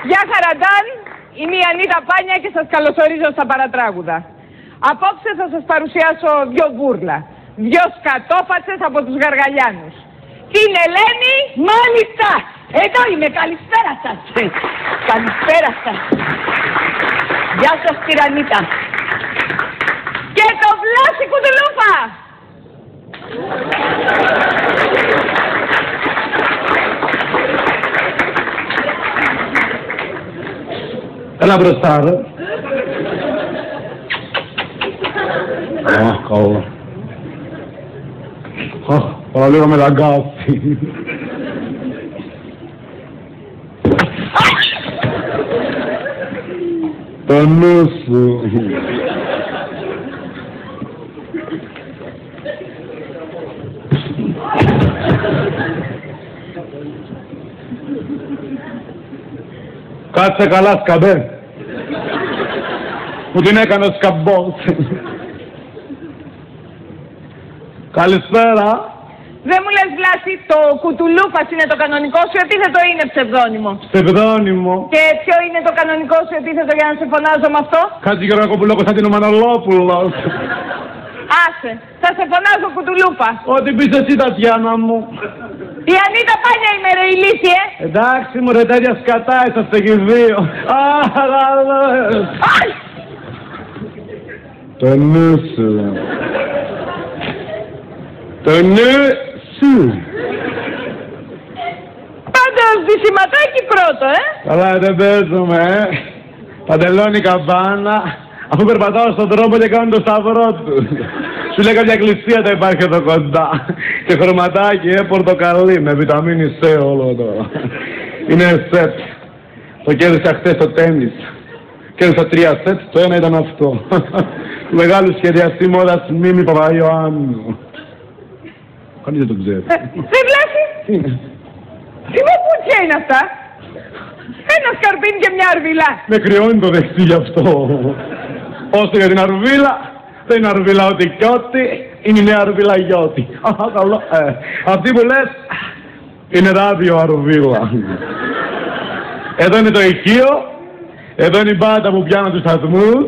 Γεια χαραντάν, είμαι η Ανίτα Πάνια και σας καλωσορίζω στα παρατράγουδα. Απόψε θα σας παρουσιάσω δυο βούρλα, δυο σκατόφατσες από τους Γαργαλιάνους. Την Ελένη. Μάλιστα, εδώ είμαι, καλησπέρα σας. Καλησπέρα σας. Γεια σας τυραννίτα. Και το Βλάση Κουτουλούπα. Έλα μπροστά, ρε. Καλό. Παραλίγο με λαγκάφι. Το νου σου. Κάτσε καλά, σκαμπέ. Μου την έκανε ο σκαμπός. Καλησπέρα. Δεν μου λες Βλάση, το Κουτουλούπας είναι το κανονικό σου, επίθετο είναι ψευδόνυμο. Ψευδόνυμο. Και ποιο είναι το κανονικό σου επίθετο για να σε φωνάζω με αυτό? Χατζηγεωργακόπουλο Κωνσταντίνο Μανολόπουλος. Άσε, θα σε φωνάζω Κουτουλούπα. Ό,τι πεις εσύ, Τατιάνα μου. Η Ανίτα Πάνια είμαι ρε ηλίθιε. Εντάξει μου ρε, τέτοια σκατά είσαστε και δύο. Το νου σου. Το νου σου. Πάντα σηματάκι πρώτο, Καλά δεν παίζουμε, Παντελόνι καμπάνα. Αφού περπατάω στον δρόμο και κάνω το σταυρό του. Σου λέει κάποια εκκλησία δεν υπάρχει εδώ κοντά. Και χρωματάκι, πορτοκαλί με βιταμίνη C όλο το. Είναι σετ. Το κέρδισα χθες στο τένις. Κέρδισα 3 σετ, το ένα ήταν αυτό. Του μεγάλου σχεδιαστή μόδας Μίμη Παπαϊωάννου. Κανείς δεν το ξέρει. Δεν Βλάση. Τι παπούτσια είναι αυτά? Ένα σκαρπίνι και μια αρβιλά. Με κρυώνει το δεξί γι' αυτό. Όσο για την αρβίλα, δεν είναι αρβίλα ό,τι κι ό,τι, είναι η νέα αρβίλα γιώτη. Καλό. Αυτή που λες, είναι ράδιο αρβίλα. Εδώ είναι το ηχείο, εδώ είναι η μπάντα που πιάνω τους σταθμούς.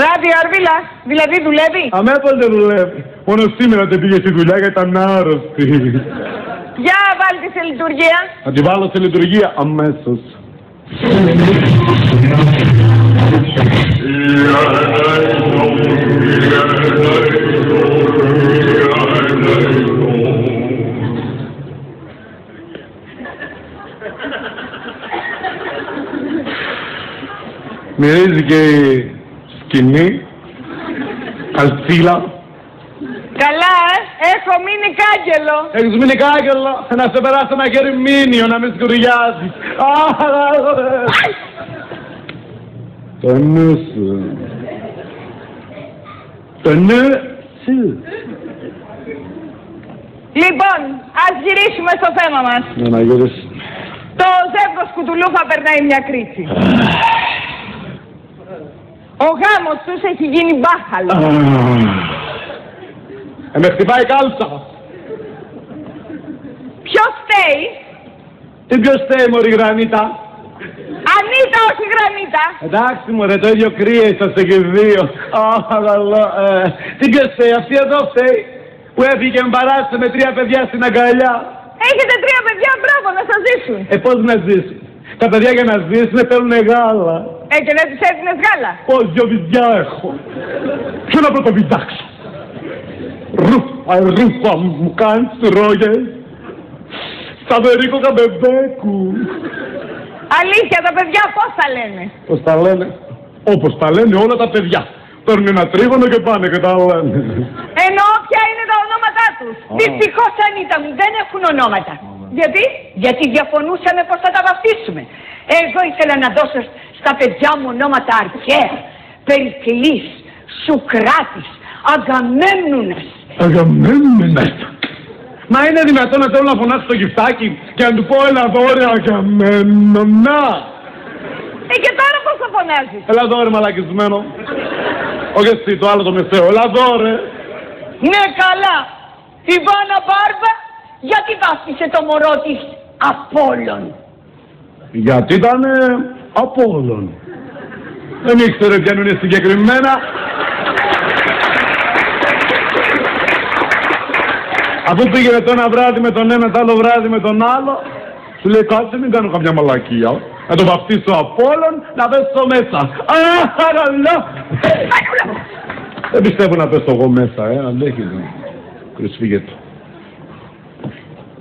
Ράδιο αρβίλα, δηλαδή δουλεύει? Αμέσως δεν δουλεύει. Μόνο σήμερα δεν πήγε στη δουλειά γιατί ήταν άρρωστη. Για βάλτε σε λειτουργία. Θα τη βάλω σε λειτουργία αμέσως. Μυρίζει και η σκηνή, καλτσίλα. Καλά, έχω μείνει κάγκελο. Έχεις μείνει κάγκελο, να σε περάσει ένα γερμήνιο να μην σκουριάζει. Το νου σου. Το νου σου. Λοιπόν, ας γυρίσουμε στο θέμα μας. Ναι, να γυρίσουμε. Το ζεύγος Κουτουλούπα περνάει μια κρίση. Ο γάμος τους έχει γίνει μπάχαλο. Με χτυπάει κάλτσα. Ποιος φταίει? Τι ποιος φταίει μωρή Γρανίτα? Ανίτα, όχι Γρανίτα. Εντάξει μωρέ, το ίδιο κρύα είσαστε και δύο. Καλό. Τι ποιος φταίει, αυτή εδώ φταίει που έφυγε και με παράτησε με 3 παιδιά στην αγκαλιά. Έχετε 3 παιδιά, μπράβο, να σας ζήσουν. Πώς να ζήσουν? Τα παιδιά για να ζήσουν θέλουν γάλα. Και δεν τους έδινες γάλα? Πώς 2 βυζιά έχω. Ποιο να πρωτοβιδάξω? Ρούφα μου κάνεις ρόγες. Σταβερίκο Καμπεμπέκου. Αλήθεια, τα παιδιά πώς τα λένε? Πώς τα λένε? Όπως τα λένε όλα τα παιδιά. Παίρνουν ένα τρίγωνο και πάνε και τα λένε. Εννοώ ποια είναι τα ονόματά τους. Δυστυχώς Ανίτα μου δεν έχουν ονόματα. Γιατί? Γιατί διαφωνούσαμε πως θα τα βαφτίσουμε. Εγώ ήθελα να δώσω στα παιδιά μου ονόματα αρχαία. Περικλής, Σουκράτης, Αγαμέμνουνας. Αγαμέμνονας. Μα είναι δυνατόν να θέλω να φωνάξω το γυφτάκι και να του πω έλα εδώ ρε Αγαμέμνονα. Και τώρα πώς θα φωνάζεις? Έλα εδώ ρε μαλακισμένο. Όχι εσύ, το άλλο το μεσαίο. Έλα εδώ ρε. Ναι καλά. Η Βάνα Μπάρμπα γιατί βάφτισε το μωρό της Απόλλων? Γιατί ήταν Απόλλων. Δεν ήξερε ποιαν είναι συγκεκριμένα. Αφού πήγαινε το ένα βράδυ με τον ένα, το άλλο βράδυ με τον άλλο, σου λέει κάτσε μην κάνω καμιά μαλακία. Να το βαφτίσω Απόλλων, να πέσω μέσα. Παραλώ! Δεν πιστεύω να πέσω εγώ μέσα, αντέχεις. Κρυσφύγεται.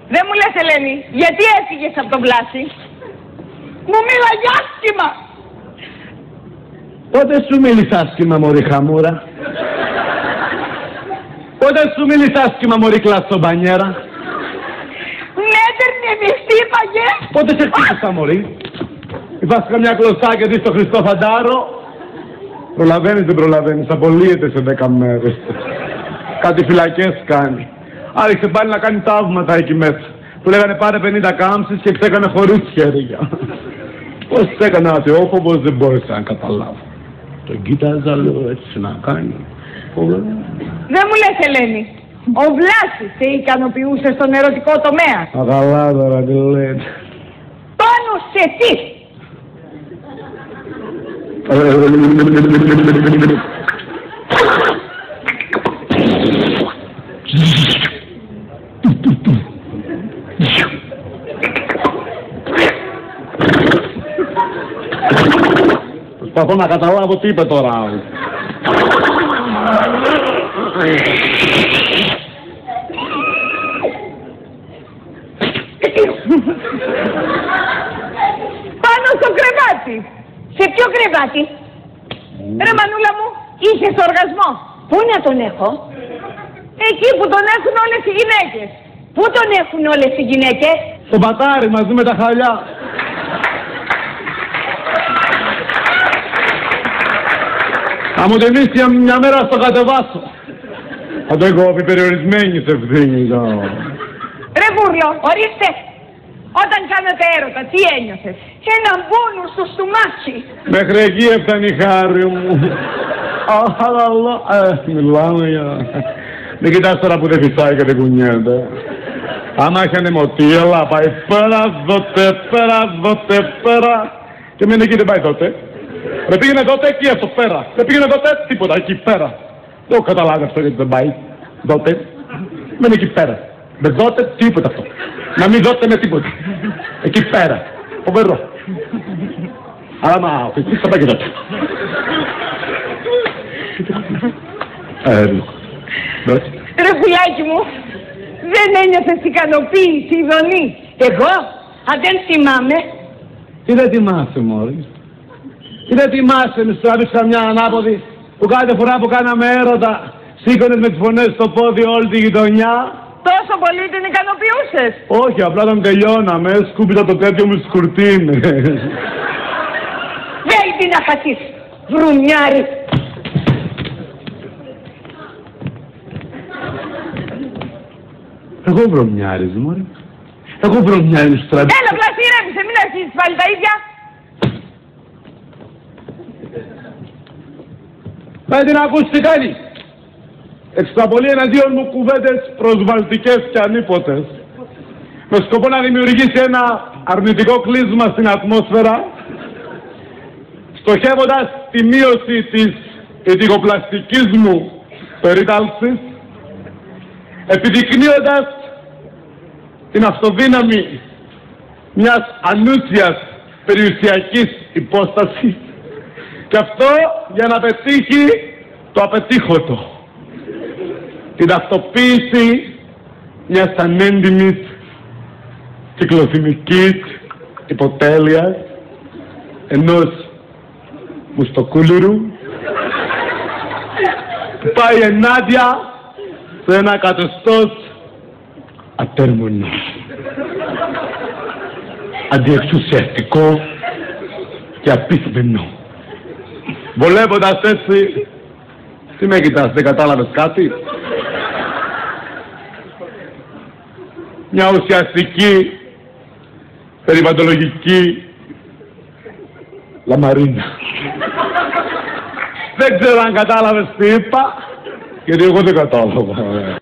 Δεν μου λες, Ελένη, γιατί έφυγες από τον Βλάση? Μου μίλαγε άσχημα! Πότε σου μίλησε άσχημα, μωρή χαμούρα? Πότε σου μίλησε άσχημα, μωρή κλαστομπανιέρα? Ναι, έπαιρνε με χτύπαγε! Πότε σε χτύπησα, μωρή? Υπάρχει καμιά κλωστά και δεις το Χριστό Φαντάρο? Προλαβαίνεις, δεν προλαβαίνεις, απολύεται σε 10 μέρες. Κάτι φυλακές κάνει. Άρχισε πάλι να κάνει ταύματα εκεί μέσα. Του λέγανε πάρε 50 κάμψεις και ξέκανε χωρίς χέρια. Πώς έκανε ατεόφοβος δεν μπόρεσα να καταλάβω. Τον κοίταζα, λέω έτσι να κάνει. Δεν μου λες, Ελένη, ο Βλάσης σε ικανοποιούσε στον ερωτικό τομέα? Αγαλά τώρα τι λέτε. Πάνω σε τι? Προσπαθώ να καταλάβω τι είπε τώρα. Πάνω στο κρεβάτι. Σε ποιο κρεβάτι? Ρε Μανούλα μου, είχες οργασμό. Πού να τον έχω? Εκεί που τον έχουν όλες οι γυναίκες. Πού τον έχουν όλες οι γυναίκες? Στο πατάρι μαζί με τα χαλιά. Θα μου ταινίσει μια μέρα στο κατεβάσω. Θα το έχω περιορισμένη σε ευθύνη. Ρε Βούρλο, ορίστε. Όταν κάνατε έρωτα, τι ένιωθες? Έναν πόνο στο στομάχι. Μέχρι εκεί έφτανε η χάρη μου. Μιλάμε για... Μην κοιτάς τώρα που δεν φυσάει και δεν κουνιέται. Άμα έχει ανεμοτήλα, πάει πέρα, δότε, πέρα. Και μην εκεί δεν πάει τότε. Δεν πήγαινε τότε εκεί αυτό πέρα. Δεν πήγαινε τότε τίποτα εκεί πέρα. Δεν έχω καταλάβει αυτό γιατί δεν πάει. Τότε. Μην εκεί πέρα. Με δότε τίποτα αυτό. Να μην δώτε με τίποτα. Εκεί πέρα. Φοβερό. Αλλά μα αφήσεις θα πάει και τότε. Ρε πουλάκι μου, δεν ένιωθες ικανοποίηση, Ιδονή? Εγώ? Αν δεν θυμάμαι. Τι δεν θυμάσαι, μόρι? Τι δεν θυμάσαι, μη σου άπεις καμιά ανάποδη που κάθε φορά που κάναμε έρωτα σήκωνες με τις φωνές στο πόδι όλη τη γειτονιά? Τόσο πολύ την ικανοποιούσες? Όχι, απλά όταν τελειώναμε, σκούπιζα το τέτοιο μου στις κουρτίνες. Δεν την να χαθείς, βρουνιάρη. Εγώ βρωμιάρης, μωρή. Εγώ βρωμιάρης του στρατιώτη. Έλα, Βλάση, ηρέμησε, μην αρχίσεις πάλι τα ίδια. Πάει την ακούσει τι κάνει. Εξαπολύει εναντίον μου κουβέντες προσβαλτικές και ανίποτες. Με σκοπό να δημιουργήσει ένα αρνητικό κλείσμα στην ατμόσφαιρα, στοχεύοντας τη μείωση της ειδικοπλαστικής μου περίταλξης, επιδεικνύοντας την αυτοδύναμη μιας ανούσιας περιουσιακής υπόστασης, και αυτό για να πετύχει το απετύχωτο, την ταυτοποίηση μιας ανέντιμης κυκλοθυμικής υποτέλειας, ενός μουστοκούλουρου που πάει ενάντια σε ένα καθεστώς ατέρμονο, αντιεξουσιαστικό και απίθμενο. Βολεύοντας έτσι, τι με κοιτάς, δεν κατάλαβες κάτι? Μια ουσιαστική, περιβαλλοντολογική λαμαρίνα. Δεν ξέρω αν κατάλαβες τι είπα, γιατί εγώ δεν κατάλαβα.